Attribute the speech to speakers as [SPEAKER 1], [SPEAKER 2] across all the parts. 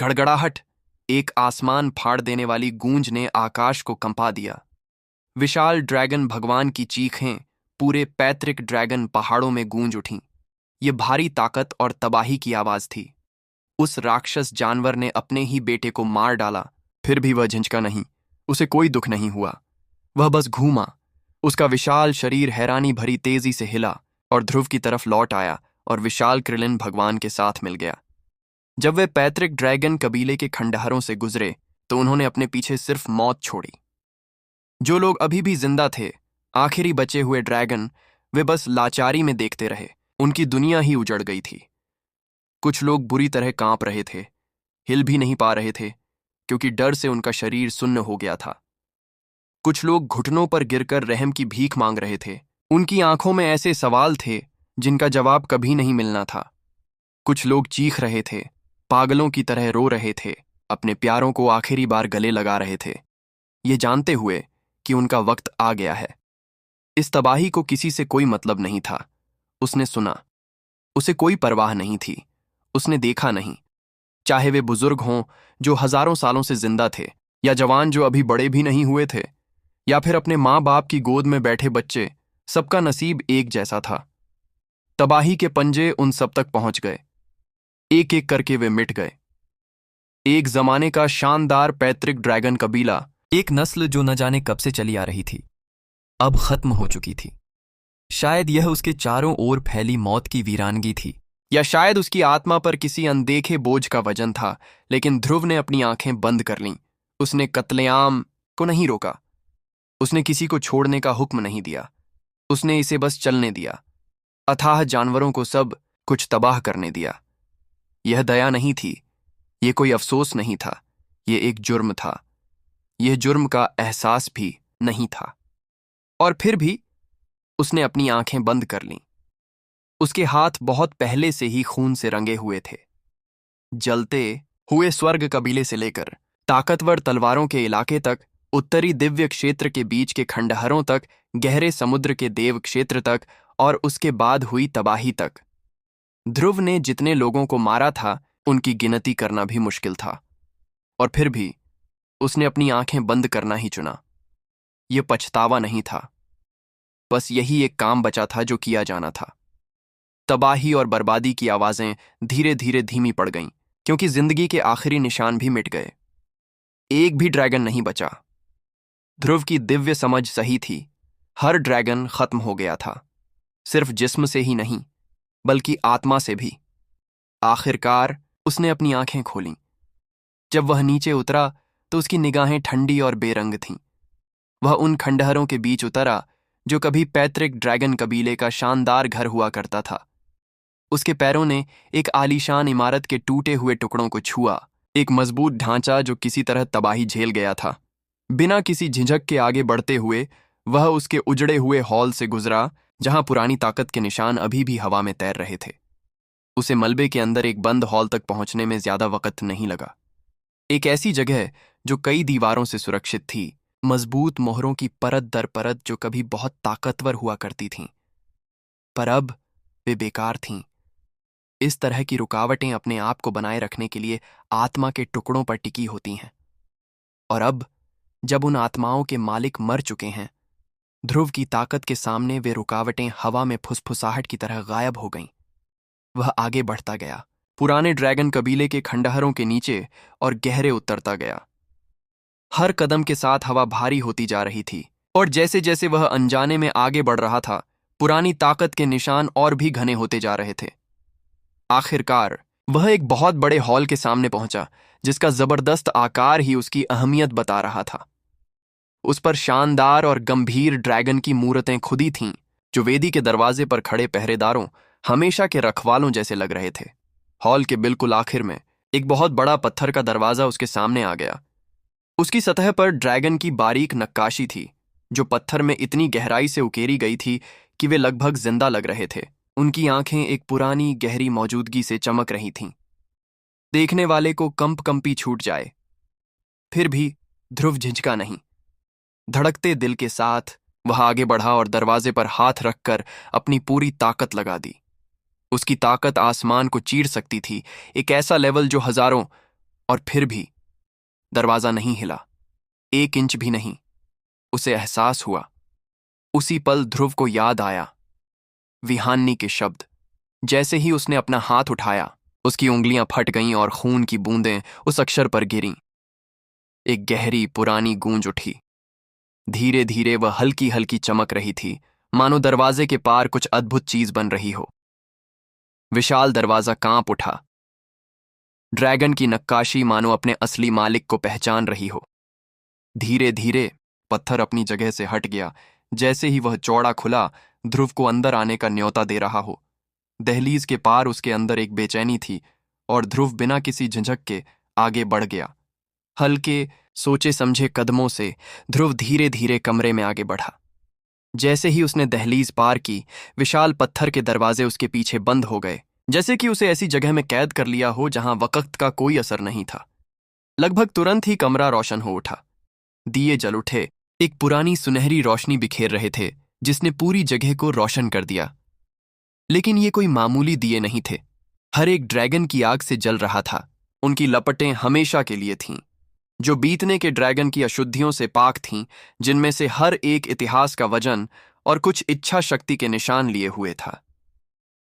[SPEAKER 1] गड़गड़ाहट, एक आसमान फाड़ देने वाली गूंज ने आकाश को कंपा दिया। विशाल ड्रैगन भगवान की चीखें पूरे पैतृक ड्रैगन पहाड़ों में गूंज उठीं। ये भारी ताकत और तबाही की आवाज थी। उस राक्षस जानवर ने अपने ही बेटे को मार डाला, फिर भी वह झिंझका नहीं। उसे कोई दुख नहीं हुआ। वह बस घूमा। उसका विशाल शरीर हैरानी भरी तेजी से हिला और ध्रुव की तरफ लौट आया और विशाल कृलिन भगवान के साथ मिल गया। जब वे पैतृक ड्रैगन कबीले के खंडहरों से गुजरे तो उन्होंने अपने पीछे सिर्फ मौत छोड़ी। जो लोग अभी भी जिंदा थे, आखिरी बचे हुए ड्रैगन, वे बस लाचारी में देखते रहे। उनकी दुनिया ही उजड़ गई थी। कुछ लोग बुरी तरह कांप रहे थे, हिल भी नहीं पा रहे थे क्योंकि डर से उनका शरीर सुन्न हो गया था। कुछ लोग घुटनों पर गिरकर रहम की भीख मांग रहे थे। उनकी आंखों में ऐसे सवाल थे जिनका जवाब कभी नहीं मिलना था। कुछ लोग चीख रहे थे, पागलों की तरह रो रहे थे, अपने प्यारों को आखिरी बार गले लगा रहे थे, ये जानते हुए कि उनका वक्त आ गया है। इस तबाही को किसी से कोई मतलब नहीं था। उसने सुना, उसे कोई परवाह नहीं थी। उसने देखा नहीं। चाहे वे बुजुर्ग हों जो हजारों सालों से जिंदा थे, या जवान जो अभी बड़े भी नहीं हुए थे, या फिर अपने माँ बाप की गोद में बैठे बच्चे, सबका नसीब एक जैसा था। तबाही के पंजे उन सब तक पहुंच गए। एक एक करके वे मिट गए। एक जमाने का शानदार पैतृक ड्रैगन कबीला, एक नस्ल जो न जाने कब से चली आ रही थी, अब खत्म हो चुकी थी। शायद यह उसके चारों ओर फैली मौत की वीरानगी थी, या शायद उसकी आत्मा पर किसी अनदेखे बोझ का वजन था। लेकिन ध्रुव ने अपनी आंखें बंद कर लीं। उसने कत्लेआम को नहीं रोका। उसने किसी को छोड़ने का हुक्म नहीं दिया। उसने इसे बस चलने दिया। अथाह जानवरों को सब कुछ तबाह करने दिया। यह दया नहीं थी, यह कोई अफसोस नहीं था, यह एक जुर्म था। यह जुर्म का एहसास भी नहीं था। और फिर भी उसने अपनी आंखें बंद कर लीं। उसके हाथ बहुत पहले से ही खून से रंगे हुए थे। जलते हुए स्वर्ग कबीले से लेकर ताकतवर तलवारों के इलाके तक, उत्तरी दिव्य क्षेत्र के बीच के खंडहरों तक, गहरे समुद्र के देव क्षेत्र तक, और उसके बाद हुई तबाही तक, ध्रुव ने जितने लोगों को मारा था उनकी गिनती करना भी मुश्किल था। और फिर भी उसने अपनी आंखें बंद करना ही चुना। यह पछतावा नहीं था, बस यही एक काम बचा था जो किया जाना था। तबाही और बर्बादी की आवाजें धीरे धीरे धीमी पड़ गईं, क्योंकि जिंदगी के आखिरी निशान भी मिट गए। एक भी ड्रैगन नहीं बचा। ध्रुव की दिव्य समझ सही थी। हर ड्रैगन खत्म हो गया था, सिर्फ जिस्म से ही नहीं बल्कि आत्मा से भी। आखिरकार उसने अपनी आंखें खोलीं। जब वह नीचे उतरा तो उसकी निगाहें ठंडी और बेरंग थीं। वह उन खंडहरों के बीच उतरा जो कभी पैतृक ड्रैगन कबीले का शानदार घर हुआ करता था। उसके पैरों ने एक आलीशान इमारत के टूटे हुए टुकड़ों को छुआ, एक मजबूत ढांचा जो किसी तरह तबाही झेल गया था। बिना किसी झिझक के आगे बढ़ते हुए वह उसके उजड़े हुए हॉल से गुजरा, जहां पुरानी ताकत के निशान अभी भी हवा में तैर रहे थे। उसे मलबे के अंदर एक बंद हॉल तक पहुंचने में ज्यादा वक्त नहीं लगा। एक ऐसी जगह जो कई दीवारों से सुरक्षित थी, मजबूत मोहरों की परत दर परत जो कभी बहुत ताकतवर हुआ करती थीं, पर अब वे बेकार थीं। इस तरह की रुकावटें अपने आप को बनाए रखने के लिए आत्मा के टुकड़ों पर टिकी होती हैं। और अब जब उन आत्माओं के मालिक मर चुके हैं, ध्रुव की ताकत के सामने वे रुकावटें हवा में फुसफुसाहट की तरह गायब हो गईं। वह आगे बढ़ता गया, पुराने ड्रैगन कबीले के खंडहरों के नीचे और गहरे उतरता गया। हर कदम के साथ हवा भारी होती जा रही थी, और जैसे जैसे वह अनजाने में आगे बढ़ रहा था, पुरानी ताकत के निशान और भी घने होते जा रहे थे। आखिरकार वह एक बहुत बड़े हॉल के सामने पहुंचा, जिसका जबरदस्त आकार ही उसकी अहमियत बता रहा था। उस पर शानदार और गंभीर ड्रैगन की मूर्तें खुदी थीं, जो वेदी के दरवाजे पर खड़े पहरेदारों, हमेशा के रखवालों जैसे लग रहे थे। हॉल के बिल्कुल आखिर में एक बहुत बड़ा पत्थर का दरवाजा उसके सामने आ गया। उसकी सतह पर ड्रैगन की बारीक नक्काशी थी, जो पत्थर में इतनी गहराई से उकेरी गई थी कि वे लगभग जिंदा लग रहे थे। उनकी आंखें एक पुरानी गहरी मौजूदगी से चमक रही थीं। देखने वाले को कंपी छूट जाए। फिर भी ध्रुव झिझका नहीं। धड़कते दिल के साथ वह आगे बढ़ा और दरवाजे पर हाथ रखकर अपनी पूरी ताकत लगा दी। उसकी ताकत आसमान को चीर सकती थी, एक ऐसा लेवल जो हजारों और फिर भी दरवाजा नहीं हिला, 1 इंच भी नहीं। उसे एहसास हुआ। उसी पल ध्रुव को याद आया विहान्नी के शब्द। जैसे ही उसने अपना हाथ उठाया, उसकी उंगलियां फट गईं और खून की बूंदें उस अक्षर पर गिरीं। एक गहरी पुरानी गूंज उठी। धीरे धीरे वह हल्की हल्की चमक रही थी, मानो दरवाजे के पार कुछ अद्भुत चीज बन रही हो। विशाल दरवाजा कांप उठा। ड्रैगन की नक्काशी मानो अपने असली मालिक को पहचान रही हो। धीरे धीरे पत्थर अपनी जगह से हट गया। जैसे ही वह चौड़ा खुला, ध्रुव को अंदर आने का न्योता दे रहा हो। दहलीज के पार उसके अंदर एक बेचैनी थी और ध्रुव बिना किसी झिझक के आगे बढ़ गया। हल्के सोचे समझे कदमों से ध्रुव धीरे धीरे कमरे में आगे बढ़ा। जैसे ही उसने दहलीज पार की, विशाल पत्थर के दरवाजे उसके पीछे बंद हो गए, जैसे कि उसे ऐसी जगह में कैद कर लिया हो जहां वक्त का कोई असर नहीं था। लगभग तुरंत ही कमरा रोशन हो उठा। दिए जल उठे। एक पुरानी सुनहरी रोशनी बिखेर रहे थे जिसने पूरी जगह को रोशन कर दिया। लेकिन ये कोई मामूली दिए नहीं थे। हर एक ड्रैगन की आग से जल रहा था। उनकी लपटें हमेशा के लिए थीं, जो बीतने के ड्रैगन की अशुद्धियों से पाक थीं, जिनमें से हर एक इतिहास का वजन और कुछ इच्छा शक्ति के निशान लिए हुए था।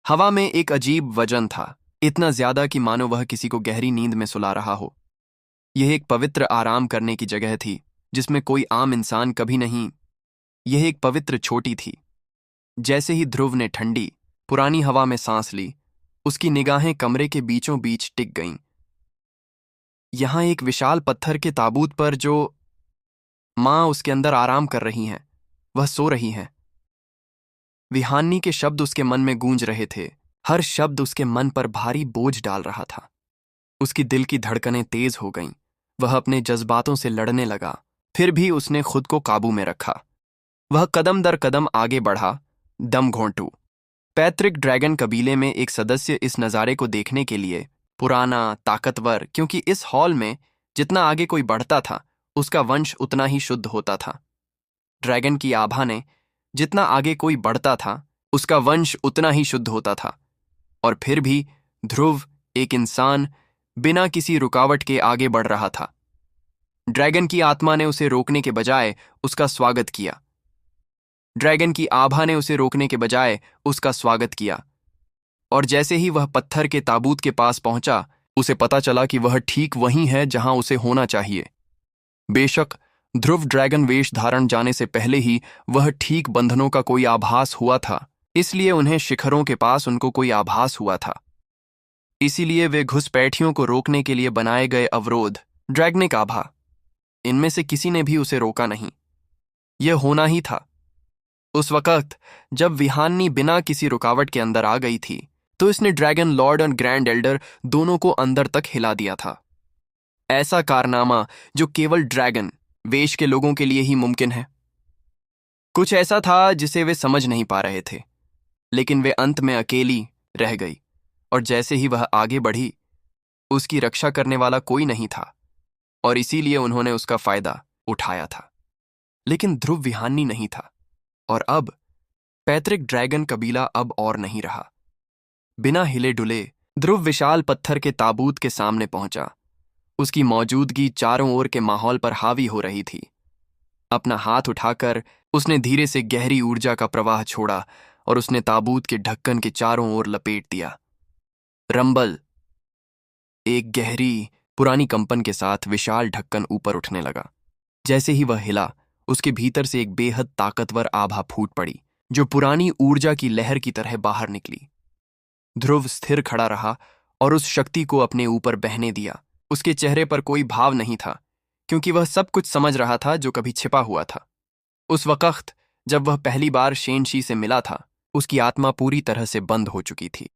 [SPEAKER 1] हवा में एक अजीब वजन था, इतना ज्यादा कि मानो वह किसी को गहरी नींद में सुला रहा हो। यह एक पवित्र आराम करने की जगह थी जिसमें कोई आम इंसान कभी नहीं। यह एक पवित्र छोटी थी। जैसे ही ध्रुव ने ठंडी पुरानी हवा में सांस ली, उसकी निगाहें कमरे के बीचों बीच टिक गईं। यहां एक विशाल पत्थर के ताबूत पर जो मां उसके अंदर आराम कर रही हैं, वह सो रही हैं। विहान्नी के शब्द उसके मन में गूंज रहे थे। हर शब्द उसके मन पर भारी बोझ डाल रहा था। उसकी दिल की धड़कनें तेज हो गईं। वह अपने जज्बातों से लड़ने लगा, फिर भी उसने खुद को काबू में रखा। वह कदम दर कदम आगे बढ़ा, दम घोंटू। पैतृक ड्रैगन कबीले में एक सदस्य इस नज़ारे को देखने के लिए पुराना, ताकतवर, क्योंकि इस हॉल में जितना आगे कोई बढ़ता था, उसका वंश उतना ही शुद्ध होता था। ड्रैगन की आभा ने जितना आगे कोई बढ़ता था, उसका वंश उतना ही शुद्ध होता था। और फिर भी ध्रुव, एक इंसान, बिना किसी रुकावट के आगे बढ़ रहा था। ड्रैगन की आत्मा ने उसे रोकने के बजाय उसका स्वागत किया। ड्रैगन की आभा ने उसे रोकने के बजाय उसका स्वागत किया। और जैसे ही वह पत्थर के ताबूत के पास पहुंचा, उसे पता चला कि वह ठीक वहीं है जहां उसे होना चाहिए। बेशक ध्रुव ड्रैगन वेश धारण जाने से पहले ही वह ठीक बंधनों का कोई आभास हुआ था, इसलिए उन्हें शिखरों के पास उनको कोई आभास हुआ था। इसीलिए वे घुसपैठियों को रोकने के लिए बनाए गए अवरोध, ड्रैगनिक आभा, इनमें से किसी ने भी उसे रोका नहीं। यह होना ही था। उस वक्त जब विहान्नी बिना किसी रुकावट के अंदर आ गई थी, तो इसने ड्रैगन लॉर्ड और ग्रैंड एल्डर दोनों को अंदर तक हिला दिया था। ऐसा कारनामा जो केवल ड्रैगन वेश के लोगों के लिए ही मुमकिन है। कुछ ऐसा था जिसे वे समझ नहीं पा रहे थे, लेकिन वे अंत में अकेली रह गई। और जैसे ही वह आगे बढ़ी, उसकी रक्षा करने वाला कोई नहीं था, और इसीलिए उन्होंने उसका फायदा उठाया था। लेकिन ध्रुव विहान्नी नहीं था, और अब पैतृक ड्रैगन कबीला अब और नहीं रहा। बिना हिले डुले ध्रुव विशाल पत्थर के ताबूत के सामने पहुंचा। उसकी मौजूदगी चारों ओर के माहौल पर हावी हो रही थी। अपना हाथ उठाकर उसने धीरे से गहरी ऊर्जा का प्रवाह छोड़ा और उसने ताबूत के ढक्कन के चारों ओर लपेट दिया। रंबल, एक गहरी पुरानी कंपन के साथ विशाल ढक्कन ऊपर उठने लगा। जैसे ही वह हिला, उसके भीतर से एक बेहद ताकतवर आभा फूट पड़ी, जो पुरानी ऊर्जा की लहर की तरह बाहर निकली। ध्रुव स्थिर खड़ा रहा और उस शक्ति को अपने ऊपर बहने दिया। उसके चेहरे पर कोई भाव नहीं था, क्योंकि वह सब कुछ समझ रहा था जो कभी छिपा हुआ था। उस वक्त जब वह पहली बार शेनशी से मिला था, उसकी आत्मा पूरी तरह से बंद हो चुकी थी।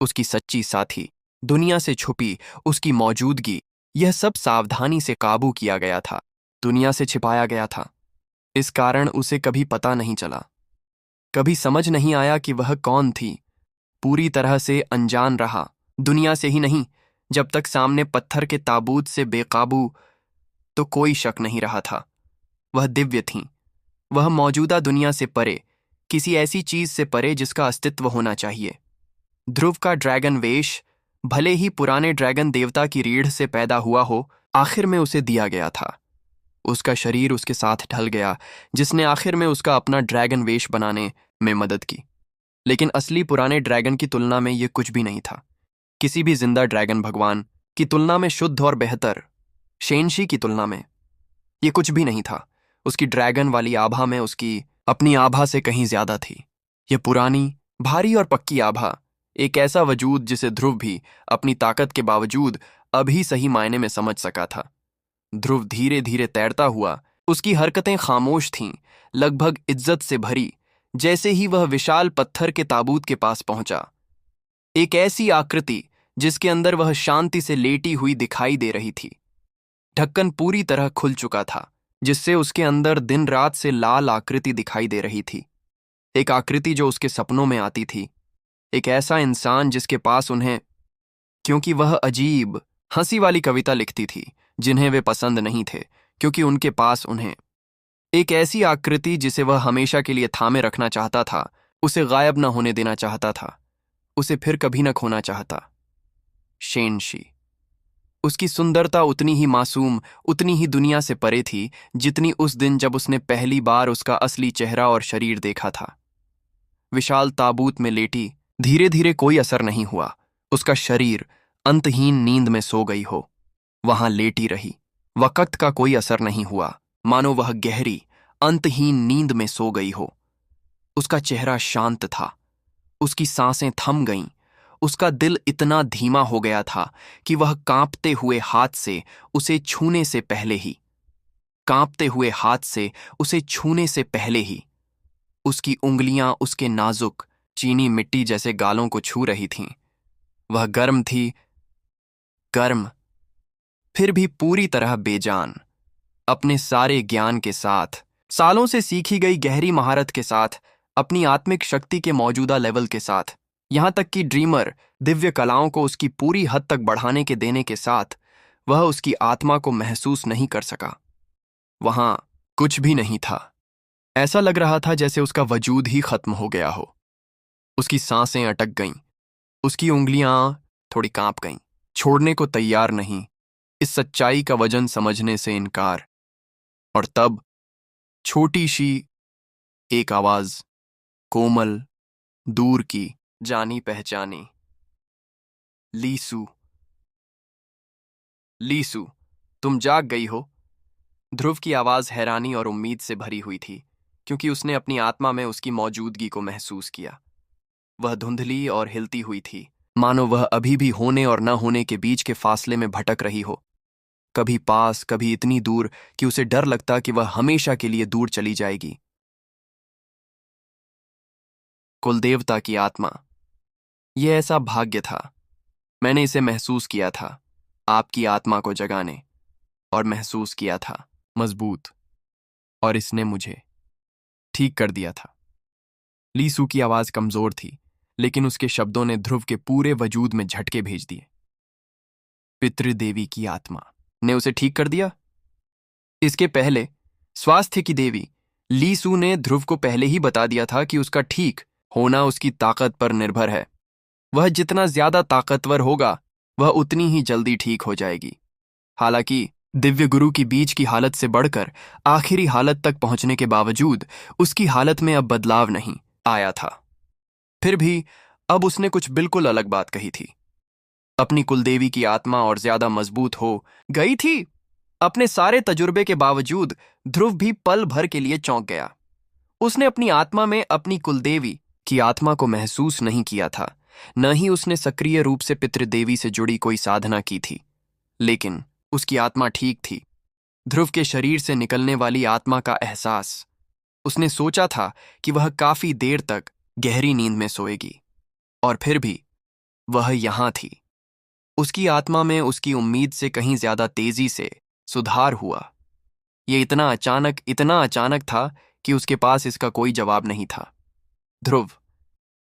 [SPEAKER 1] उसकी सच्ची साथी, दुनिया से छुपी उसकी मौजूदगी, यह सब सावधानी से काबू किया गया था, दुनिया से छिपाया गया था। इस कारण उसे कभी पता नहीं चला, कभी समझ नहीं आया कि वह कौन थी। पूरी तरह से अनजान रहा, दुनिया से ही नहीं। जब तक सामने पत्थर के ताबूत से बेकाबू तो कोई शक नहीं रहा था। वह दिव्य थीं। वह मौजूदा दुनिया से परे, किसी ऐसी चीज से परे जिसका अस्तित्व होना चाहिए। ध्रुव का ड्रैगन वेश भले ही पुराने ड्रैगन देवता की रीढ़ से पैदा हुआ हो, आखिर में उसे दिया गया था। उसका शरीर उसके साथ ढल गया, जिसने आखिर में उसका अपना ड्रैगन वेश बनाने में मदद की। लेकिन असली पुराने ड्रैगन की तुलना में यह कुछ भी नहीं था। किसी भी जिंदा ड्रैगन भगवान की तुलना में शुद्ध और बेहतर। शेनशी की तुलना में यह कुछ भी नहीं था। उसकी ड्रैगन वाली आभा में उसकी अपनी आभा से कहीं ज्यादा थी। यह पुरानी, भारी और पक्की आभा, एक ऐसा वजूद जिसे ध्रुव भी अपनी ताकत के बावजूद अभी सही मायने में समझ सका था। ध्रुव धीरे धीरे तैरता हुआ, उसकी हरकतें खामोश थीं, लगभग इज्जत से भरी। जैसे ही वह विशाल पत्थर के ताबूत के पास पहुंचा, एक ऐसी आकृति जिसके अंदर वह शांति से लेटी हुई दिखाई दे रही थी। ढक्कन पूरी तरह खुल चुका था, जिससे उसके अंदर दिन रात से लाल आकृति दिखाई दे रही थी। एक आकृति जो उसके सपनों में आती थी। एक ऐसा इंसान जिसके पास उन्हें, क्योंकि वह अजीब हंसी वाली कविता लिखती थी जिन्हें वे पसंद नहीं थे, क्योंकि उनके पास उन्हें। एक ऐसी आकृति जिसे वह हमेशा के लिए थामे रखना चाहता था, उसे गायब न होने देना चाहता था, उसे फिर कभी न खोना चाहता। शेनशी। उसकी सुंदरता उतनी ही मासूम, उतनी ही दुनिया से परे थी जितनी उस दिन जब उसने पहली बार उसका असली चेहरा और शरीर देखा था। विशाल ताबूत में लेटी, धीरे धीरे कोई असर नहीं हुआ। उसका शरीर अंतहीन नींद में सो गई हो, वहां लेटी रही। वक्त का कोई असर नहीं हुआ, मानो वह गहरी अंतहीन नींद में सो गई हो। उसका चेहरा शांत था, उसकी सांसें थम गईं। उसका दिल इतना धीमा हो गया था कि वह कांपते हुए हाथ से उसे छूने से पहले ही उसकी उंगलियां उसके नाजुक चीनी मिट्टी जैसे गालों को छू रही थीं। वह गर्म थी, गर्म, फिर भी पूरी तरह बेजान। अपने सारे ज्ञान के साथ, सालों से सीखी गई गहरी महारत के साथ, अपनी आत्मिक शक्ति के मौजूदा लेवल के साथ, यहां तक कि ड्रीमर दिव्य कलाओं को उसकी पूरी हद तक बढ़ाने के देने के साथ, वह उसकी आत्मा को महसूस नहीं कर सका। वहां कुछ भी नहीं था। ऐसा लग रहा था जैसे उसका वजूद ही खत्म हो गया हो। उसकी सांसें अटक गईं, उसकी उंगलियां थोड़ी कांप गईं, छोड़ने को तैयार नहीं, इस सच्चाई का वजन समझने से इनकार। और तब छोटी सी एक आवाज, कोमल, दूर की, जानी पहचानी, लीसू। लीसू, तुम जाग गई हो। ध्रुव की आवाज हैरानी और उम्मीद से भरी हुई थी, क्योंकि उसने अपनी आत्मा में उसकी मौजूदगी को महसूस किया। वह धुंधली और हिलती हुई थी, मानो वह अभी भी होने और न होने के बीच के फासले में भटक रही हो, कभी पास, कभी इतनी दूर कि उसे डर लगता कि वह हमेशा के लिए दूर चली जाएगी। कुलदेवता की आत्मा, यह ऐसा भाग्य था। मैंने इसे महसूस किया था, आपकी आत्मा को जगाने, और महसूस किया था मजबूत, और इसने मुझे ठीक कर दिया था। लीसू की आवाज कमजोर थी, लेकिन उसके शब्दों ने ध्रुव के पूरे वजूद में झटके भेज दिए। पितृदेवी की आत्मा ने उसे ठीक कर दिया। इसके पहले स्वास्थ्य की देवी लीसू ने ध्रुव को पहले ही बता दिया था कि उसका ठीक होना उसकी ताकत पर निर्भर है। वह जितना ज्यादा ताकतवर होगा, वह उतनी ही जल्दी ठीक हो जाएगी। हालांकि दिव्य गुरु की बीच की हालत से बढ़कर आखिरी हालत तक पहुंचने के बावजूद उसकी हालत में अब बदलाव नहीं आया था। फिर भी अब उसने कुछ बिल्कुल अलग बात कही थी। अपनी कुलदेवी की आत्मा और ज्यादा मजबूत हो गई थी। अपने सारे तजुर्बे के बावजूद ध्रुव भी पल भर के लिए चौंक गया। उसने अपनी आत्मा में अपनी कुलदेवी की आत्मा को महसूस नहीं किया था, न ही उसने सक्रिय रूप से पितृदेवी से जुड़ी कोई साधना की थी। लेकिन उसकी आत्मा ठीक थी। ध्रुव के शरीर से निकलने वाली आत्मा का एहसास, उसने सोचा था कि वह काफी देर तक गहरी नींद में सोएगी, और फिर भी वह यहां थी। उसकी आत्मा में उसकी उम्मीद से कहीं ज्यादा तेजी से सुधार हुआ। यह इतना अचानक था कि उसके पास इसका कोई जवाब नहीं था। ध्रुव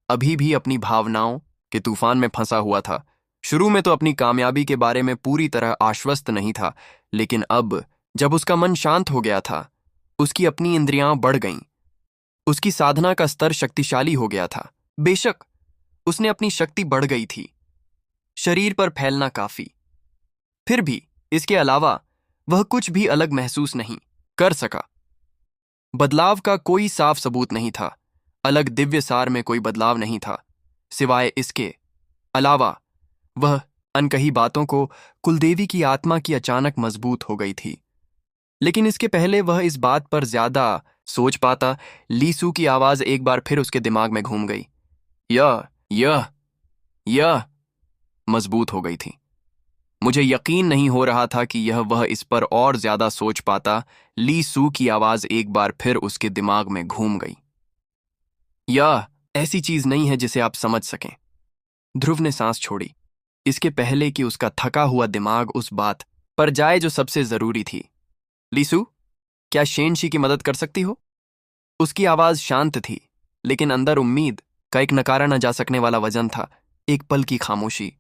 [SPEAKER 1] अभी भी अपनी भावनाओं के तूफान में फंसा हुआ था। शुरू में तो अपनी कामयाबी के बारे में पूरी तरह आश्वस्त नहीं था, लेकिन अब जब उसका मन शांत हो गया था, उसकी अपनी इंद्रियां बढ़ गईं। उसकी साधना का स्तर शक्तिशाली हो गया था। बेशक उसने अपनी शक्ति बढ़ गई थी। शरीर पर फैलना काफी। फिर भी इसके अलावा वह कुछ भी अलग महसूस नहीं कर सका। बदलाव का कोई साफ सबूत नहीं था। अलग दिव्य सार में कोई बदलाव नहीं था, सिवाय इसके अलावा वह अनकही बातों को कुलदेवी की आत्मा की अचानक मजबूत हो गई थी। लेकिन इसके पहले वह इस बात पर ज्यादा सोच पाता, लीसू की आवाज एक बार फिर उसके दिमाग में घूम गई। यह मजबूत हो गई थी। मुझे यकीन नहीं हो रहा था कि यह वह इस पर और ज्यादा सोच पाता। लीसू की आवाज एक बार फिर उसके दिमाग में घूम गई। यह ऐसी चीज नहीं है जिसे आप समझ सकें। ध्रुव ने सांस छोड़ी, इसके पहले कि उसका थका हुआ दिमाग उस बात पर जाए जो सबसे जरूरी थी। लीसू, क्या शेनशी की मदद कर सकती हो? उसकी आवाज शांत थी, लेकिन अंदर उम्मीद का एक नकारा न जा सकने वाला वजन था। एक पल की खामोशी,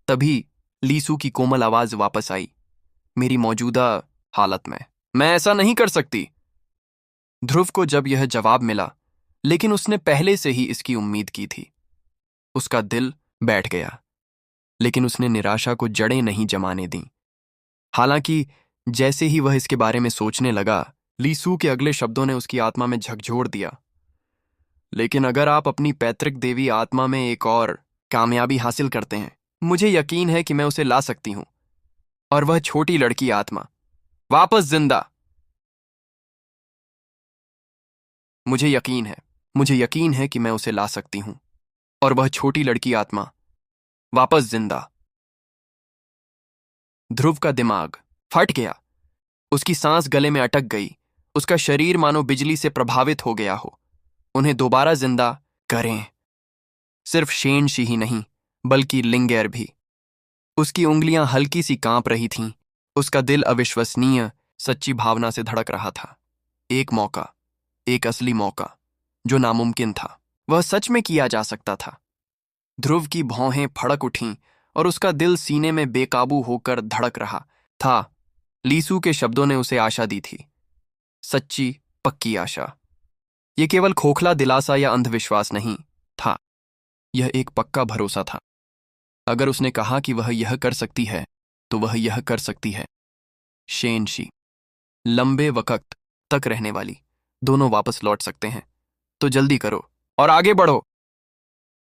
[SPEAKER 1] तभी लीसू की कोमल आवाज वापस आई। मेरी मौजूदा हालत में मैं ऐसा नहीं कर सकती। ध्रुव को जब यह जवाब मिला, लेकिन उसने पहले से ही इसकी उम्मीद की थी। उसका दिल बैठ गया, लेकिन उसने निराशा को जड़ें नहीं जमाने दी। हालांकि जैसे ही वह इसके बारे में सोचने लगा, लीसू के अगले शब्दों ने उसकी आत्मा में झकझोर दिया। लेकिन अगर आप अपनी पैतृक देवी आत्मा में एक और कामयाबी हासिल करते हैं, मुझे यकीन है कि मैं उसे ला सकती हूं, और वह छोटी लड़की आत्मा वापस जिंदा। मुझे यकीन है कि मैं उसे ला सकती हूं, और वह छोटी लड़की आत्मा वापस जिंदा। ध्रुव का दिमाग फट गया। उसकी सांस गले में अटक गई। उसका शरीर मानो बिजली से प्रभावित हो गया हो। उन्हें दोबारा जिंदा करें। सिर्फ शेनशी ही नहीं, बल्कि लिंगेर भी। उसकी उंगलियां हल्की सी कांप रही थीं। उसका दिल अविश्वसनीय सच्ची भावना से धड़क रहा था। एक मौका, एक असली मौका, जो नामुमकिन था, वह सच में किया जा सकता था। ध्रुव की भौहें फड़क उठीं और उसका दिल सीने में बेकाबू होकर धड़क रहा था। लीसू के शब्दों ने उसे आशा दी थी, सच्ची पक्की आशा। यह केवल खोखला दिलासा या अंधविश्वास नहीं था, यह एक पक्का भरोसा था। अगर उसने कहा कि वह यह कर सकती है, तो वह यह कर सकती है। शेनशी, लंबे वक्त तक रहने वाली, दोनों वापस लौट सकते हैं। तो जल्दी करो और आगे बढ़ो।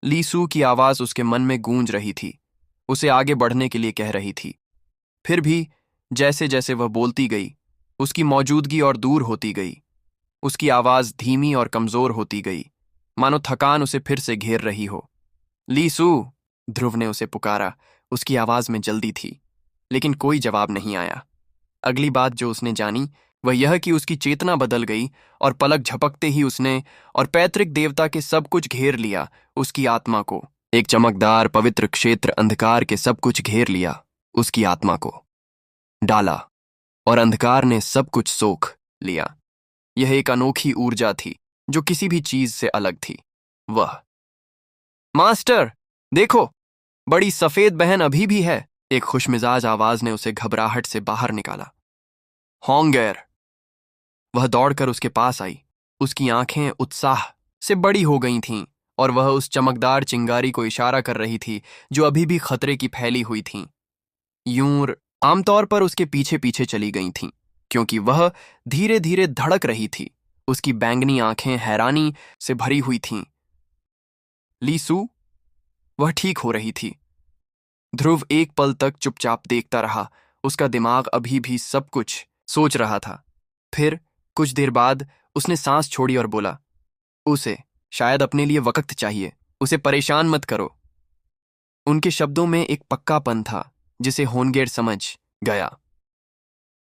[SPEAKER 1] लीसू की आवाज उसके मन में गूंज रही थी, उसे आगे बढ़ने के लिए कह रही थी। फिर भी जैसे जैसे वह बोलती गई, उसकी मौजूदगी और दूर होती गई। उसकी आवाज धीमी और कमजोर होती गई, मानो थकान उसे फिर से घेर रही हो। लीसू, ध्रुव ने उसे पुकारा। उसकी आवाज में जल्दी थी, लेकिन कोई जवाब नहीं आया। अगली बात जो उसने जानी वह यह कि उसकी चेतना बदल गई, और पलक झपकते ही उसने और पैतृक देवता के सब कुछ घेर लिया। उसकी आत्मा को एक चमकदार पवित्र क्षेत्र अंधकार के सब कुछ घेर लिया। उसकी आत्मा को डाला, और अंधकार ने सब कुछ सोख लिया। यह एक अनोखी ऊर्जा थी जो किसी भी चीज से अलग थी। वह, मास्टर देखो, बड़ी सफेद बहन अभी भी है। एक खुशमिजाज आवाज ने उसे घबराहट से बाहर निकाला। होंगेर। वह दौड़कर उसके पास आई। उसकी आंखें उत्साह से बड़ी हो गई थीं, और वह उस चमकदार चिंगारी को इशारा कर रही थी जो अभी भी खतरे की फैली हुई थी। यूं आमतौर पर उसके पीछे पीछे चली गई थीं, क्योंकि वह धीरे धीरे धड़क रही थी। उसकी बैंगनी आंखें हैरानी से भरी हुई थीं। लीसू, वह ठीक हो रही थी। ध्रुव एक पल तक चुपचाप देखता रहा। उसका दिमाग अभी भी सब कुछ सोच रहा था। फिर कुछ देर बाद उसने सांस छोड़ी और बोला, उसे शायद अपने लिए वक्त चाहिए, उसे परेशान मत करो। उनके शब्दों में एक पक्कापन था जिसे होनगेर समझ गया।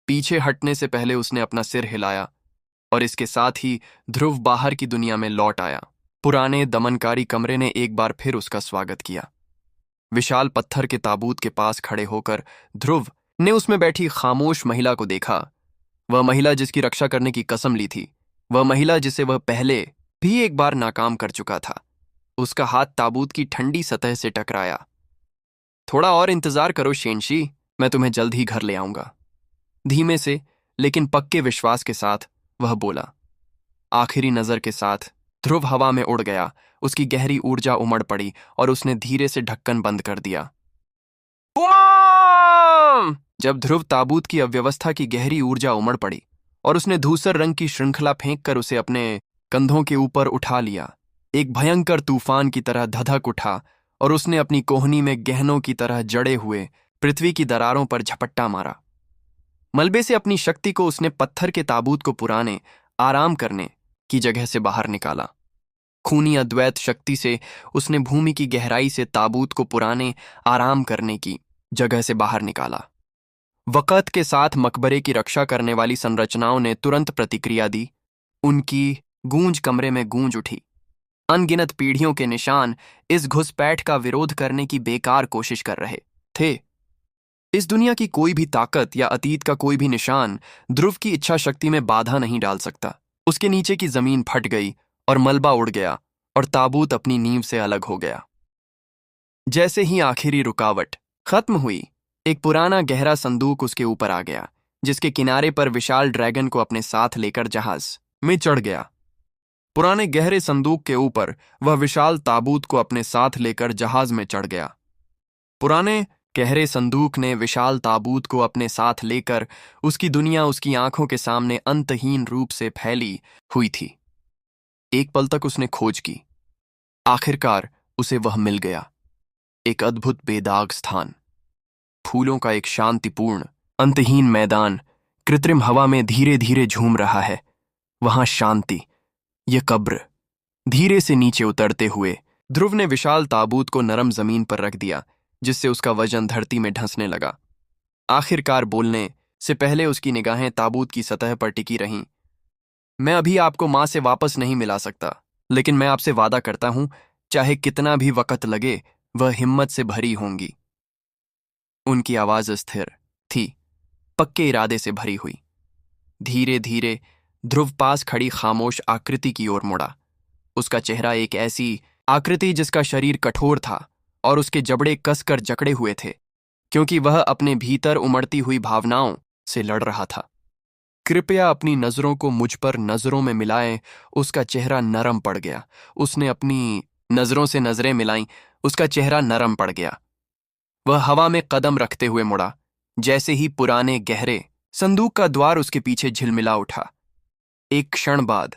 [SPEAKER 1] पीछे हटने से पहले उसने अपना सिर हिलाया, और इसके साथ ही ध्रुव बाहर की दुनिया में लौट आया। पुराने दमनकारी कमरे ने एक बार फिर उसका स्वागत किया। विशाल पत्थर के ताबूत के पास खड़े होकर ध्रुव ने उसमें बैठी खामोश महिला को देखा। वह महिला जिसकी रक्षा करने की कसम ली थी, वह महिला जिसे वह पहले भी एक बार नाकाम कर चुका था। उसका हाथ ताबूत की ठंडी सतह से टकराया। थोड़ा और इंतजार करो शेनशी, मैं तुम्हें जल्द ही घर ले आऊंगा। धीमे से लेकिन पक्के विश्वास के साथ वह बोला। आखिरी नजर के साथ ध्रुव हवा में उड़ गया। उसकी गहरी ऊर्जा उमड़ पड़ी और उसने धीरे से ढक्कन बंद कर दिया। पुआम! जब ध्रुव ताबूत की अव्यवस्था की गहरी ऊर्जा उमड़ पड़ी और उसने धूसर रंग की श्रृंखला फेंक कर उसे अपने कंधों के ऊपर उठा लिया, एक भयंकर तूफान की तरह धधक उठा और उसने अपनी कोहनी में गहनों की तरह जड़े हुए पृथ्वी की दरारों पर झपट्टा मारा। मलबे से अपनी शक्ति को उसने पत्थर के ताबूत को पुराने आराम करने की जगह से बाहर निकाला। खूनी अद्वैत शक्ति से उसने भूमि की गहराई से ताबूत को पुराने आराम करने की जगह से बाहर निकाला। वक़्त के साथ मकबरे की रक्षा करने वाली संरचनाओं ने तुरंत प्रतिक्रिया दी। उनकी गूंज कमरे में गूंज उठी। अनगिनत पीढ़ियों के निशान इस घुसपैठ का विरोध करने की बेकार कोशिश कर रहे थे। इस दुनिया की कोई भी ताकत या अतीत का कोई भी निशान ध्रुव की इच्छा शक्ति में बाधा नहीं डाल सकता। उसके नीचे की जमीन फट गई और मलबा उड़ गया और ताबूत अपनी नींव से अलग हो गया। जैसे ही आखिरी रुकावट खत्म हुई, एक पुराना गहरा संदूक उसके ऊपर आ गया, जिसके किनारे पर विशाल ड्रैगन को अपने साथ लेकर जहाज में चढ़ गया। पुराने गहरे संदूक के ऊपर वह विशाल ताबूत को अपने साथ लेकर जहाज में चढ़ गया। पुराने गहरे संदूक ने विशाल ताबूत को अपने साथ लेकर उसकी दुनिया उसकी आंखों के सामने अंतहीन रूप से फैली हुई थी। एक पल तक उसने खोज की। आखिरकार उसे वह मिल गया, एक अद्भुत बेदाग स्थान, फूलों का एक शांतिपूर्ण अंतहीन मैदान कृत्रिम हवा में धीरे धीरे झूम रहा है। वहां शांति, यह कब्र। धीरे से नीचे उतरते हुए ध्रुव ने विशाल ताबूत को नरम जमीन पर रख दिया, जिससे उसका वजन धरती में ढंसने लगा। आखिरकार बोलने से पहले उसकी निगाहें ताबूत की सतह पर टिकी रहीं। मैं अभी आपको मां से वापस नहीं मिला सकता, लेकिन मैं आपसे वादा करता हूं, चाहे कितना भी वक्त लगे, वह हिम्मत से भरी होंगी। उनकी आवाज स्थिर थी, पक्के इरादे से भरी हुई। धीरे धीरे ध्रुव पास खड़ी खामोश आकृति की ओर मुड़ा। उसका चेहरा एक ऐसी आकृति जिसका शरीर कठोर था और उसके जबड़े कसकर जकड़े हुए थे, क्योंकि वह अपने भीतर उमड़ती हुई भावनाओं से लड़ रहा था। कृपया अपनी नजरों को मुझ पर नजरों में मिलाएं। उसका चेहरा नरम पड़ गया। उसने अपनी नजरों से नजरें मिलाईं। उसका चेहरा नरम पड़ गया। वह हवा में कदम रखते हुए मुड़ा। जैसे ही पुराने गहरे संदूक का द्वार उसके पीछे झिलमिला उठा। एक क्षण बाद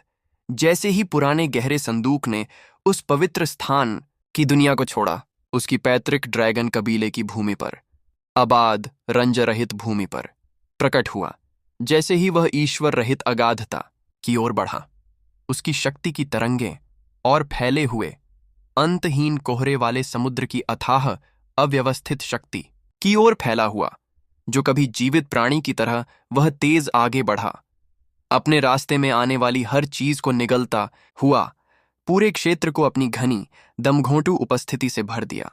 [SPEAKER 1] जैसे ही पुराने गहरे संदूक ने उस पवित्र स्थान की दुनिया को छोड़ा, उसकी पैतृक ड्रैगन कबीले की भूमि पर, आबाद रंज रहित भूमि पर प्रकट हुआ। जैसे ही वह ईश्वर रहित अगाधता की ओर बढ़ा, उसकी शक्ति की तरंगें और फैले हुए अंतहीन कोहरे वाले समुद्र की अथाह अव्यवस्थित शक्ति की ओर फैला हुआ। जो कभी जीवित प्राणी की तरह वह तेज आगे बढ़ा, अपने रास्ते में आने वाली हर चीज को निगलता हुआ पूरे क्षेत्र को अपनी घनी दमघोंटू उपस्थिति से भर दिया।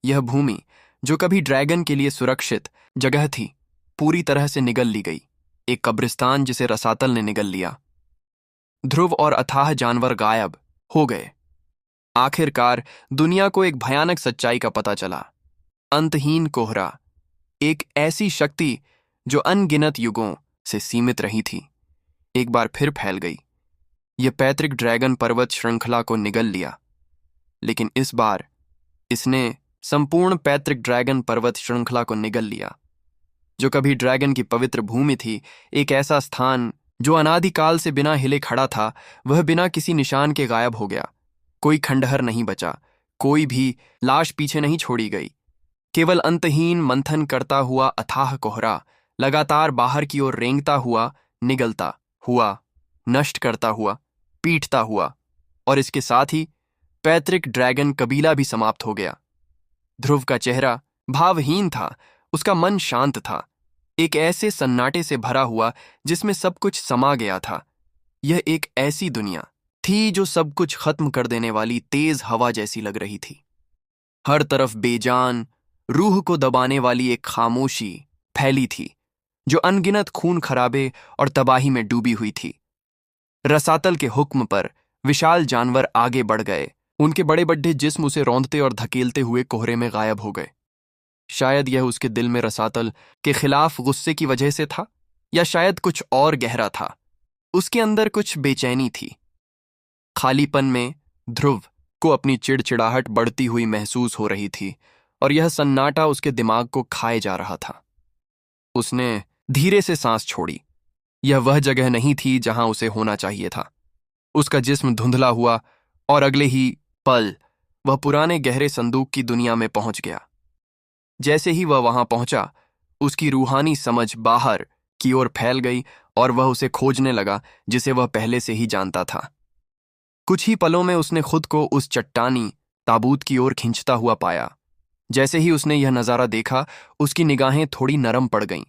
[SPEAKER 1] यह भूमि जो कभी ड्रैगन के लिए सुरक्षित जगह थी, पूरी तरह से निगल ली गई, एक कब्रिस्तान जिसे रसातल ने निगल लिया। ध्रुव और अथाह जानवर गायब हो गए। आखिरकार दुनिया को एक भयानक सच्चाई का पता चला। अंतहीन कोहरा, एक ऐसी शक्ति जो अनगिनत युगों से सीमित रही थी, एक बार फिर फैल गई। यह पैतृक ड्रैगन पर्वत श्रृंखला को निगल लिया, लेकिन इस बार इसने संपूर्ण पैतृक ड्रैगन पर्वत श्रृंखला को निगल लिया। जो कभी ड्रैगन की पवित्र भूमि थी, एक ऐसा स्थान जो अनादिकाल से बिना हिले खड़ा था, वह बिना किसी निशान के गायब हो गया। कोई खंडहर नहीं बचा, कोई भी लाश पीछे नहीं छोड़ी गई। केवल अंतहीन मंथन करता हुआ अथाह कोहरा, लगातार बाहर की ओर रेंगता हुआ, निगलता हुआ, नष्ट करता हुआ, पीटता हुआ, और इसके साथ ही पैतृक ड्रैगन कबीला भी समाप्त हो गया। ध्रुव का चेहरा भावहीन था, उसका मन शांत था, एक ऐसे सन्नाटे से भरा हुआ जिसमें सब कुछ समा गया था। यह एक ऐसी दुनिया थी जो सब कुछ खत्म कर देने वाली तेज हवा जैसी लग रही थी। हर तरफ बेजान, रूह को दबाने वाली एक खामोशी फैली थी, जो अनगिनत खून खराबे और तबाही में डूबी हुई थी। रसातल के हुक्म पर विशाल जानवर आगे बढ़ गए। उनके बड़े बड्ढे जिस्म उसे रौंदते और धकेलते हुए कोहरे में गायब हो गए। शायद यह उसके दिल में रसातल के खिलाफ गुस्से की वजह से था, या शायद कुछ और गहरा था। उसके अंदर कुछ बेचैनी थी। खालीपन में ध्रुव को अपनी चिड़चिड़ाहट बढ़ती हुई महसूस हो रही थी। और यह सन्नाटा उसके दिमाग को खाए जा रहा था। उसने धीरे से सांस छोड़ी। यह वह जगह नहीं थी जहां उसे होना चाहिए था। उसका जिस्म धुंधला हुआ और अगले ही पल वह पुराने गहरे संदूक की दुनिया में पहुंच गया। जैसे ही वह वहां पहुंचा, उसकी रूहानी समझ बाहर की ओर फैल गई और वह उसे खोजने लगा जिसे वह पहले से ही जानता था। कुछ ही पलों में उसने खुद को उस चट्टानी ताबूत की ओर खींचता हुआ पाया। जैसे ही उसने यह नजारा देखा, उसकी निगाहें थोड़ी नरम पड़ गईं।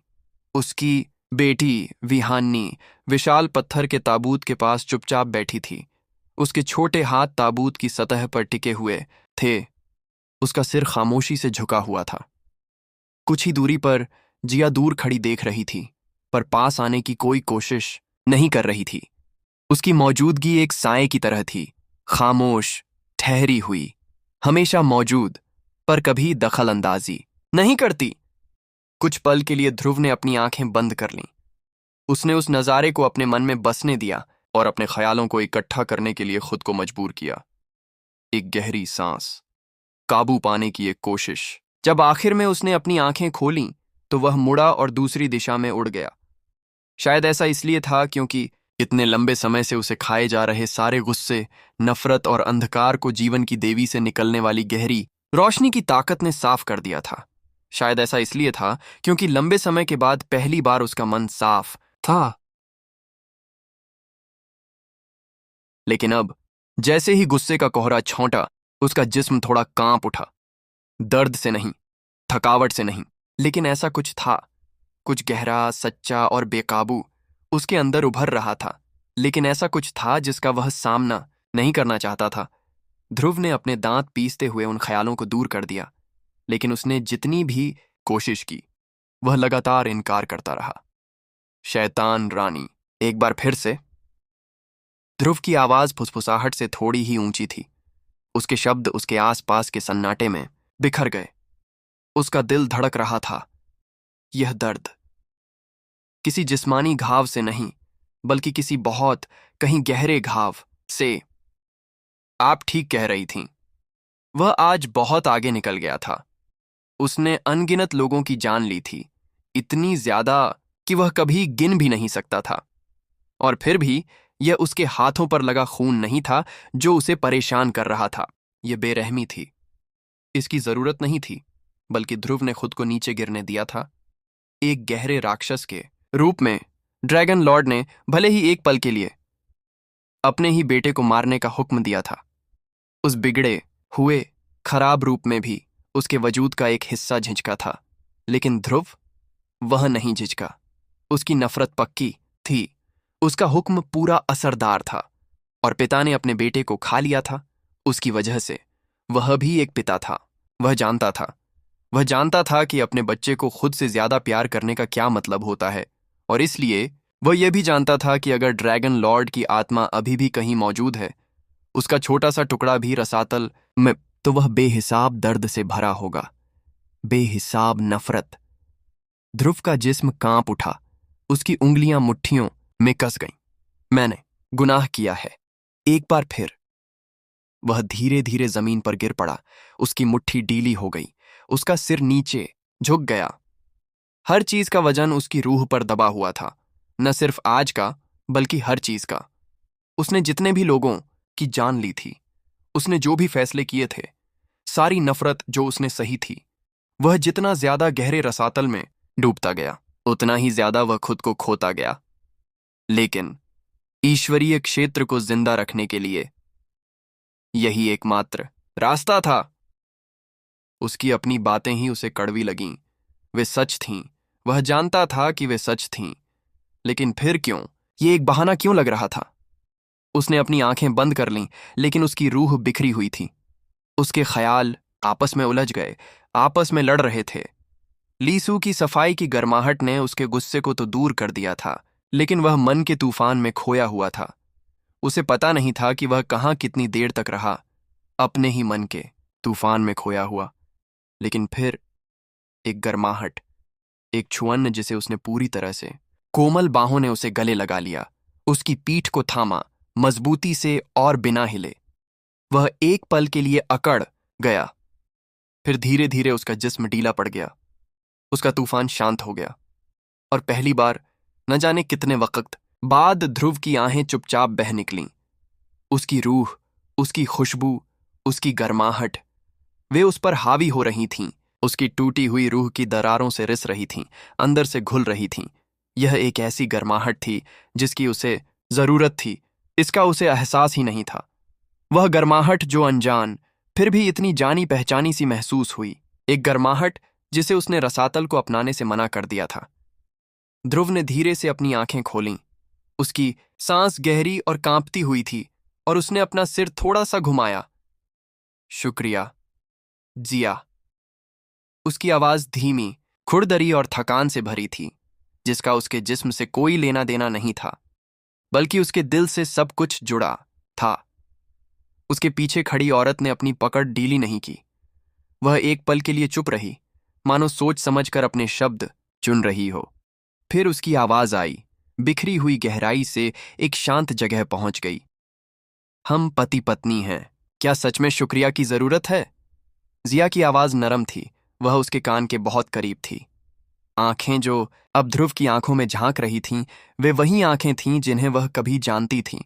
[SPEAKER 1] उसकी बेटी विहान्नी विशाल पत्थर के ताबूत के पास चुपचाप बैठी थी। उसके छोटे हाथ ताबूत की सतह पर टिके हुए थे। उसका सिर खामोशी से झुका हुआ था। कुछ ही दूरी पर जिया दूर खड़ी देख रही थी, पर पास आने की कोई कोशिश नहीं कर रही थी। उसकी मौजूदगी एक साए की तरह थी, खामोश, ठहरी हुई, हमेशा मौजूद, पर कभी दखल अंदाजी नहीं करती। कुछ पल के लिए ध्रुव ने अपनी आंखें बंद कर लीं। उसने उस नज़ारे को अपने मन में बसने दिया और अपने ख्यालों को इकट्ठा करने के लिए खुद को मजबूर किया। एक गहरी सांस, काबू पाने की एक कोशिश। जब आखिर में उसने अपनी आंखें खोलीं, तो वह मुड़ा और दूसरी दिशा में उड़ गया। शायद ऐसा इसलिए था क्योंकि इतने लंबे समय से उसे खाए जा रहे सारे गुस्से, नफरत और अंधकार को जीवन की देवी से निकलने वाली गहरी रोशनी की ताकत ने साफ कर दिया था। शायद ऐसा इसलिए था क्योंकि लंबे समय के बाद पहली बार उसका मन साफ था। लेकिन अब जैसे ही गुस्से का कोहरा छौंटा, उसका जिस्म थोड़ा कांप उठा। दर्द से नहीं, थकावट से नहीं, लेकिन ऐसा कुछ था, कुछ गहरा, सच्चा और बेकाबू उसके अंदर उभर रहा था। लेकिन ऐसा कुछ था जिसका वह सामना नहीं करना चाहता था। ध्रुव ने अपने दांत पीसते हुए उन ख्यालों को दूर कर दिया, लेकिन उसने जितनी भी कोशिश की, वह लगातार इनकार करता रहा। शैतान रानी, एक बार फिर से। ध्रुव की आवाज फुसफुसाहट से थोड़ी ही ऊंची थी। उसके शब्द उसके आसपास के सन्नाटे में बिखर गए। उसका दिल धड़क रहा था। यह दर्द किसी जिस्मानी घाव से नहीं, बल्कि किसी बहुत कहीं गहरे घाव से। आप ठीक कह रही थीं। वह आज बहुत आगे निकल गया था। उसने अनगिनत लोगों की जान ली थी, इतनी ज्यादा कि वह कभी गिन भी नहीं सकता था। और फिर भी यह उसके हाथों पर लगा खून नहीं था जो उसे परेशान कर रहा था। यह बेरहमी थी। इसकी जरूरत नहीं थी, बल्कि ध्रुव ने खुद को नीचे गिरने दिया था। एक गहरे राक्षस के रूप में ड्रैगन लॉर्ड ने भले ही एक पल के लिए अपने ही बेटे को मारने का हुक्म दिया था। उस बिगड़े हुए खराब रूप में भी उसके वजूद का एक हिस्सा झिझका था, लेकिन ध्रुव वह नहीं झिझका। उसकी नफरत पक्की थी। उसका हुक्म पूरा असरदार था, और पिता ने अपने बेटे को खा लिया था। उसकी वजह से वह भी एक पिता था। वह जानता था कि अपने बच्चे को खुद से ज्यादा प्यार करने का क्या मतलब होता है, और इसलिए वह यह भी जानता था कि अगर ड्रैगन लॉर्ड की आत्मा अभी भी कहीं मौजूद है, उसका छोटा सा टुकड़ा भी रसातल में, तो वह बेहिसाब दर्द से भरा होगा, बेहिसाब नफरत। ध्रुव का जिस्म कांप उठा। उसकी उंगलियां मुट्ठियों में कस गईं। मैंने गुनाह किया है। एक बार फिर वह धीरे धीरे जमीन पर गिर पड़ा। उसकी मुट्ठी ढीली हो गई। उसका सिर नीचे झुक गया। हर चीज का वजन उसकी रूह पर दबा हुआ था, न सिर्फ आज का, बल्कि हर चीज का। उसने जितने भी लोगों की जान ली थी, उसने जो भी फैसले किए थे, सारी नफरत जो उसने सही थी, वह जितना ज्यादा गहरे रसातल में डूबता गया, उतना ही ज्यादा वह खुद को खोता गया। लेकिन ईश्वरीय क्षेत्र को जिंदा रखने के लिए यही एकमात्र रास्ता था। उसकी अपनी बातें ही उसे कड़वी लगीं। वे सच थीं। वह जानता था कि वे सच थीं, लेकिन फिर क्यों? ये एक बहाना क्यों लग रहा था? उसने अपनी आंखें बंद कर लीं, लेकिन उसकी रूह बिखरी हुई थी। उसके ख्याल आपस में उलझ गए, आपस में लड़ रहे थे। लीसू की सफाई की गर्माहट ने उसके गुस्से को तो दूर कर दिया था, लेकिन वह मन के तूफान में खोया हुआ था। उसे पता नहीं था कि वह कहाँ कितनी देर तक रहा, अपने ही मन के तूफान में खोया हुआ। लेकिन फिर एक गर्माहट, एक छुअन जिसे उसने पूरी तरह से, कोमल बाहों ने उसे गले लगा लिया, उसकी पीठ को थामा मजबूती से और बिना हिले। वह एक पल के लिए अकड़ गया। फिर धीरे धीरे उसका जिस्म ढीला पड़ गया। उसका तूफान शांत हो गया और पहली बार न जाने कितने वक्त बाद ध्रुव की आहें चुपचाप बह निकलीं। उसकी रूह, उसकी खुशबू, उसकी गर्माहट, वे उस पर हावी हो रही थीं। उसकी टूटी हुई रूह की दरारों से रिस रही थीं, अंदर से घुल रही थीं। यह एक ऐसी गर्माहट थी जिसकी उसे जरूरत थी, इसका उसे एहसास ही नहीं था। वह गर्माहट जो अनजान फिर भी इतनी जानी पहचानी सी महसूस हुई, एक गर्माहट जिसे उसने रसातल को अपनाने से मना कर दिया था। ध्रुव ने धीरे से अपनी आंखें खोलीं। उसकी सांस गहरी और कांपती हुई थी और उसने अपना सिर थोड़ा सा घुमाया। शुक्रिया, जिया। उसकी आवाज धीमी, खुरदरी और थकान से भरी थी, जिसका उसके जिस्म से कोई लेना देना नहीं था, बल्कि उसके दिल से सब कुछ जुड़ा था। उसके पीछे खड़ी औरत ने अपनी पकड़ ढीली नहीं की। वह एक पल के लिए चुप रही, मानो सोच समझकर अपने शब्द चुन रही हो। फिर उसकी आवाज आई, बिखरी हुई गहराई से एक शांत जगह पहुंच गई। हम पति पत्नी हैं, क्या सच में शुक्रिया की जरूरत है? जिया की आवाज नरम थी, वह उसके कान के बहुत करीब थी। आंखें जो अब ध्रुव की आंखों में झांक रही थीं, वे वही आंखें थीं जिन्हें वह कभी जानती थीं।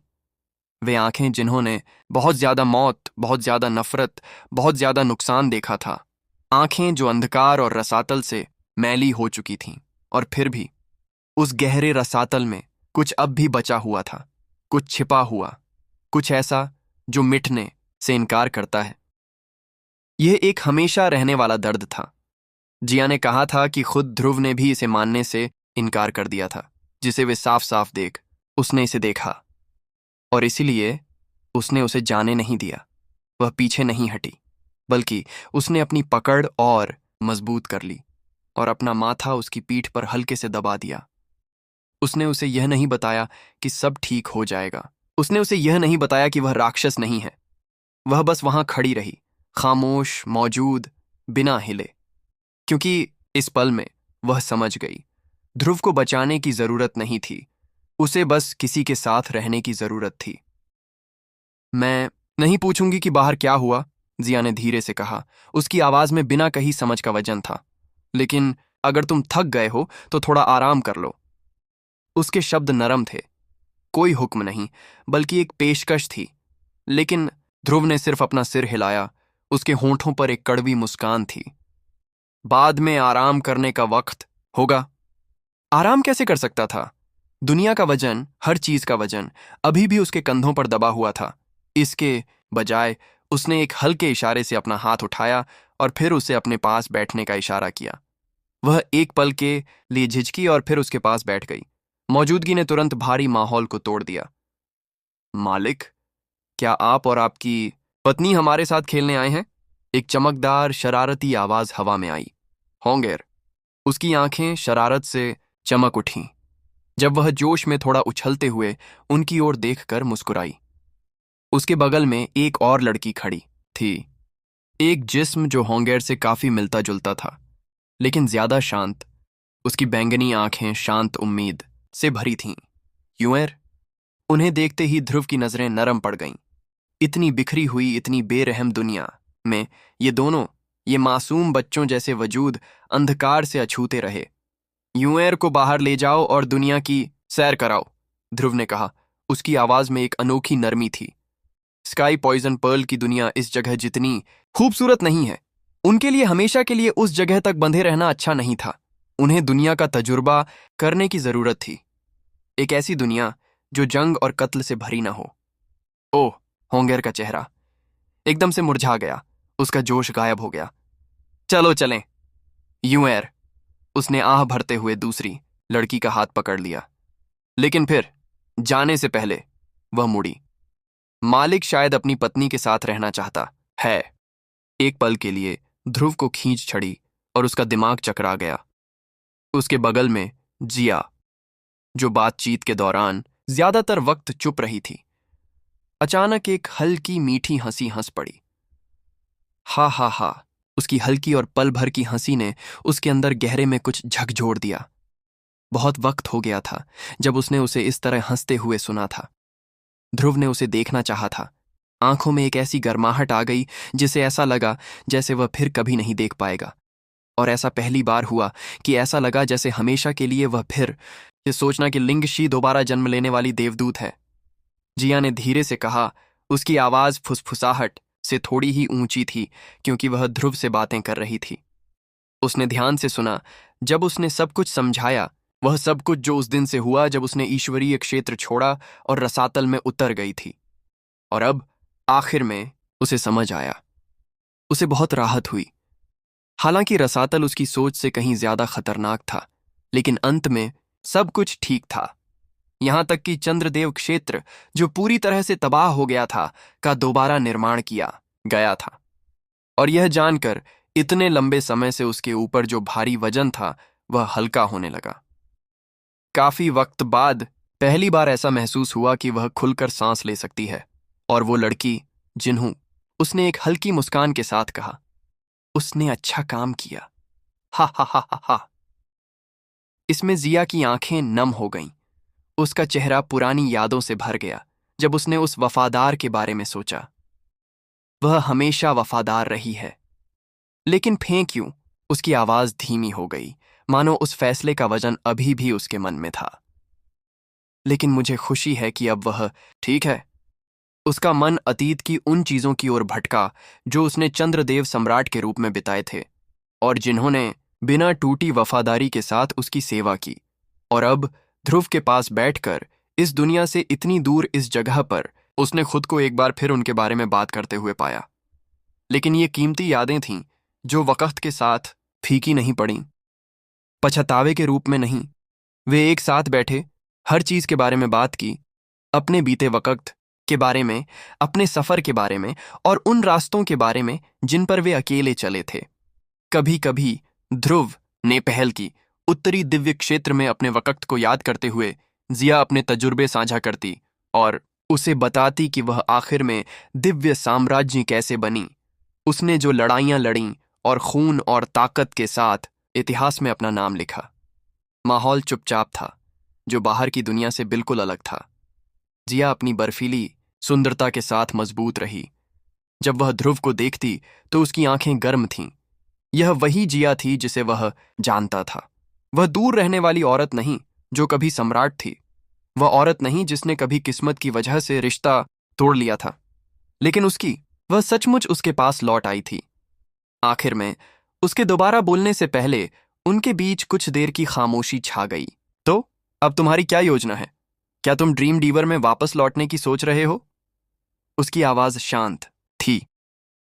[SPEAKER 1] वे आंखें जिन्होंने बहुत ज्यादा मौत, बहुत ज्यादा नफरत, बहुत ज्यादा नुकसान देखा था। आंखें जो अंधकार और रसातल से मैली हो चुकी थीं, और फिर भी उस गहरे रसातल में कुछ अब भी बचा हुआ था, कुछ छिपा हुआ, कुछ ऐसा जो मिटने से इनकार करता है। यह एक हमेशा रहने वाला दर्द था। जिया ने कहा था कि खुद ध्रुव ने भी इसे मानने से इनकार कर दिया था, जिसे वे साफ साफ देख उसने इसे देखा, और इसीलिए उसने उसे जाने नहीं दिया। वह पीछे नहीं हटी, बल्कि उसने अपनी पकड़ और मजबूत कर ली और अपना माथा उसकी पीठ पर हल्के से दबा दिया। उसने उसे यह नहीं बताया कि सब ठीक हो जाएगा। उसने उसे यह नहीं बताया कि वह राक्षस नहीं है। वह बस वहां खड़ी रही, खामोश, मौजूद, बिना हिले, क्योंकि इस पल में वह समझ गई ध्रुव को बचाने की जरूरत नहीं थी, उसे बस किसी के साथ रहने की जरूरत थी। मैं नहीं पूछूंगी कि बाहर क्या हुआ, जिया ने धीरे से कहा। उसकी आवाज में बिना कहीं समझ का वजन था। लेकिन अगर तुम थक गए हो तो थोड़ा आराम कर लो। उसके शब्द नरम थे, कोई हुक्म नहीं, बल्कि एक पेशकश थी। लेकिन ध्रुव ने सिर्फ अपना सिर हिलाया। उसके होंठों पर एक कड़वी मुस्कान थी। बाद में आराम करने का वक्त होगा। आराम कैसे कर सकता था? दुनिया का वजन, हर चीज का वजन अभी भी उसके कंधों पर दबा हुआ था। इसके बजाय उसने एक हल्के इशारे से अपना हाथ उठाया और फिर उसे अपने पास बैठने का इशारा किया। वह एक पल के लिए झिझकी और फिर उसके पास बैठ गई। मौजूदगी ने तुरंत भारी माहौल को तोड़ दिया। मालिक, क्या आप और आपकी पत्नी हमारे साथ खेलने आए हैं? एक चमकदार, शरारती आवाज हवा में आई। होंगेर। उसकी आंखें शरारत से चमक उठीं जब वह जोश में थोड़ा उछलते हुए उनकी ओर देखकर मुस्कुराई। उसके बगल में एक और लड़की खड़ी थी, एक जिस्म जो होंगेर से काफी मिलता जुलता था, लेकिन ज्यादा शांत। उसकी बैंगनी आंखें शांत उम्मीद से भरी थीं। यूएर। उन्हें देखते ही ध्रुव की नजरें नरम पड़ गईं। इतनी बिखरी हुई, इतनी बेरहम दुनिया में ये दोनों, ये मासूम बच्चों जैसे वजूद अंधकार से अछूते रहे। यूएर को बाहर ले जाओ और दुनिया की सैर कराओ, ध्रुव ने कहा। उसकी आवाज में एक अनोखी नरमी थी। स्काई पॉइजन पर्ल की दुनिया इस जगह जितनी खूबसूरत नहीं है। उनके लिए हमेशा के लिए उस जगह तक बंधे रहना अच्छा नहीं था। उन्हें दुनिया का तजुर्बा करने की जरूरत थी, एक ऐसी दुनिया जो जंग और कत्ल से भरी ना हो। ओह, होंगेर का चेहरा एकदम से मुरझा गया। उसका जोश गायब हो गया। चलो चलें, यूएर। उसने आह भरते हुए दूसरी लड़की का हाथ पकड़ लिया, लेकिन फिर जाने से पहले वह मुड़ी। मालिक शायद अपनी पत्नी के साथ रहना चाहता है। एक पल के लिए ध्रुव को खींच चढ़ी और उसका दिमाग चकरा गया। उसके बगल में जिया, जो बातचीत के दौरान ज्यादातर वक्त चुप रही थी, अचानक एक हल्की मीठी हंसी हंस पड़ी। हा हा हा। उसकी हल्की और पल भर की हंसी ने उसके अंदर गहरे में कुछ झकझोर दिया। बहुत वक्त हो गया था जब उसने उसे इस तरह हंसते हुए सुना था। ध्रुव ने उसे देखना चाहा था, आंखों में एक ऐसी गर्माहट आ गई जिसे ऐसा लगा जैसे वह फिर कभी नहीं देख पाएगा। और ऐसा पहली बार हुआ कि ऐसा लगा जैसे हमेशा के लिए वह फिर ये सोचना कि लिंगशी दोबारा जन्म लेने वाली देवदूत है। जिया ने धीरे से कहा। उसकी आवाज फुसफुसाहट से थोड़ी ही ऊंची थी क्योंकि वह ध्रुव से बातें कर रही थी। उसने ध्यान से सुना। जब उसने सब कुछ समझाया, वह सब कुछ जो उस दिन से हुआ जब उसने ईश्वरीय क्षेत्र छोड़ा और रसातल में उतर गई थी। और अब आखिर में उसे समझ आया। उसे बहुत राहत हुई। हालांकि रसातल उसकी सोच से कहीं ज्यादा खतरनाक था, लेकिन अंत में सब कुछ ठीक था। यहां तक कि चंद्रदेव क्षेत्र, जो पूरी तरह से तबाह हो गया था, का दोबारा निर्माण किया गया था। और यह जानकर इतने लंबे समय से उसके ऊपर जो भारी वजन था वह हल्का होने लगा। काफी वक्त बाद पहली बार ऐसा महसूस हुआ कि वह खुलकर सांस ले सकती है। और वो लड़की जिन्हू, उसने एक हल्की मुस्कान के साथ कहा, उसने अच्छा काम किया। हा हा हा हा हा। इसमें जिया की आंखें नम हो गईं। उसका चेहरा पुरानी यादों से भर गया जब उसने उस वफादार के बारे में सोचा। वह हमेशा वफादार रही है। लेकिन फेंक क्यों? उसकी आवाज धीमी हो गई, मानो उस फैसले का वजन अभी भी उसके मन में था। लेकिन मुझे खुशी है कि अब वह ठीक है। उसका मन अतीत की उन चीजों की ओर भटका जो उसने चंद्रदेव सम्राट के रूप में बिताए थे और जिन्होंने बिना टूटी वफादारी के साथ उसकी सेवा की। और अब ध्रुव के पास बैठकर इस दुनिया से इतनी दूर इस जगह पर उसने खुद को एक बार फिर उनके बारे में बात करते हुए पाया। लेकिन ये कीमती यादें थीं जो वक्त के साथ फीकी नहीं पड़ीं, पछतावे के रूप में नहीं। वे एक साथ बैठे, हर चीज के बारे में बात की, अपने बीते वक्त के बारे में, अपने सफर के बारे में और उन रास्तों के बारे में जिन पर वे अकेले चले थे। कभी कभी ध्रुव ने पहल की। उत्तरी दिव्य क्षेत्र में अपने वक्त को याद करते हुए जिया अपने तजुर्बे साझा करती और उसे बताती कि वह आखिर में दिव्य साम्राज्य कैसे बनी। उसने जो लड़ाइयां लड़ीं और खून और ताकत के साथ इतिहास में अपना नाम लिखा। माहौल चुपचाप था, जो बाहर की दुनिया से बिल्कुल अलग था। जिया अपनी बर्फीली सुंदरता के साथ मजबूत रही। जब वह ध्रुव को देखती तो उसकी आंखें गर्म थीं। यह वही जिया थी जिसे वह जानता था। वह दूर रहने वाली औरत नहीं जो कभी सम्राट थी। वह औरत नहीं जिसने कभी किस्मत की वजह से रिश्ता तोड़ लिया था, लेकिन वह सचमुच उसके पास लौट आई थी। आखिर में उसके दोबारा बोलने से पहले उनके बीच कुछ देर की खामोशी छा गई। तो अब तुम्हारी क्या योजना है? क्या तुम ड्रीम डीवर में वापस लौटने की सोच रहे हो? उसकी आवाज शांत थी,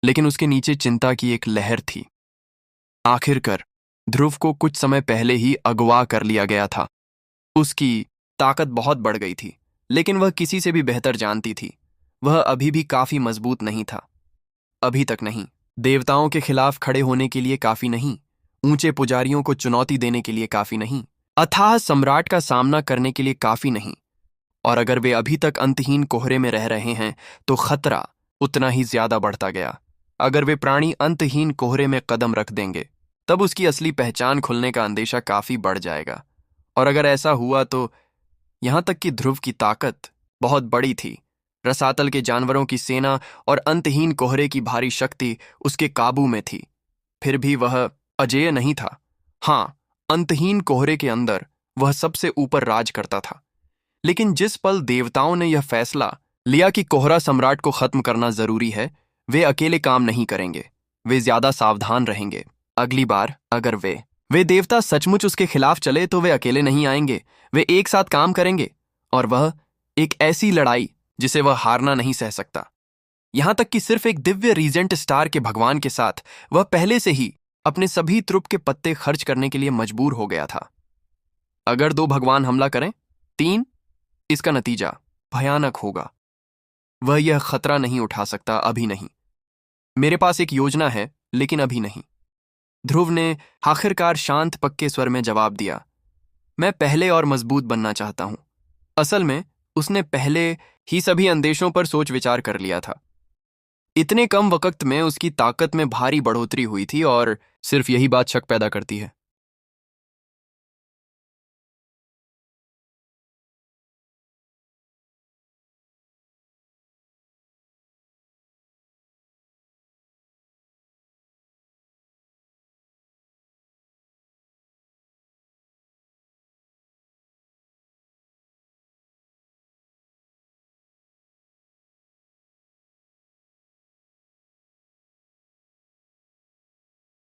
[SPEAKER 1] लेकिन उसके नीचे चिंता की एक लहर थी। आखिरकार ध्रुव को कुछ समय पहले ही अगवा कर लिया गया था। उसकी ताकत बहुत बढ़ गई थी, लेकिन वह किसी से भी बेहतर जानती थी। वह अभी भी काफी मजबूत नहीं था। अभी तक नहीं। देवताओं के खिलाफ खड़े होने के लिए काफी नहीं, ऊंचे पुजारियों को चुनौती देने के लिए काफी नहीं, अथाह सम्राट का सामना करने के लिए काफी नहीं। और अगर वे अभी तक अंतहीन कोहरे में रह रहे हैं तो खतरा उतना ही ज्यादा बढ़ता गया। अगर वे प्राणी अंतहीन कोहरे में कदम रख देंगे तब उसकी असली पहचान खुलने का अंदेशा काफी बढ़ जाएगा। और अगर ऐसा हुआ तो यहां तक कि ध्रुव की ताकत बहुत बड़ी थी। रसातल के जानवरों की सेना और अंतहीन कोहरे की भारी शक्ति उसके काबू में थी। फिर भी वह अजेय नहीं था। हाँ, अंतहीन कोहरे के अंदर वह सबसे ऊपर राज करता था। लेकिन जिस पल देवताओं ने यह फैसला लिया कि कोहरा सम्राट को खत्म करना जरूरी है, वे अकेले काम नहीं करेंगे। वे ज्यादा सावधान रहेंगे। अगली बार अगर वे देवता सचमुच उसके खिलाफ चले तो वे अकेले नहीं आएंगे। वे एक साथ काम करेंगे, और वह एक ऐसी लड़ाई जिसे वह हारना नहीं सह सकता। यहां तक कि सिर्फ एक दिव्य रीजेंट स्टार के भगवान के साथ वह पहले से ही अपने सभी त्रुप के पत्ते खर्च करने के लिए मजबूर हो गया था। अगर 2 भगवान हमला करें, 3, इसका नतीजा भयानक होगा। वह यह खतरा नहीं उठा सकता, अभी नहीं। मेरे पास एक योजना है, लेकिन अभी नहीं। ध्रुव ने आखिरकार शांत पक्के स्वर में जवाब दिया। मैं पहले और मजबूत बनना चाहता हूं। असल में उसने पहले ही सभी अंदेशों पर सोच विचार कर लिया था। इतने कम वक्त में उसकी ताकत में भारी बढ़ोतरी हुई थी और सिर्फ यही बात शक पैदा करती है।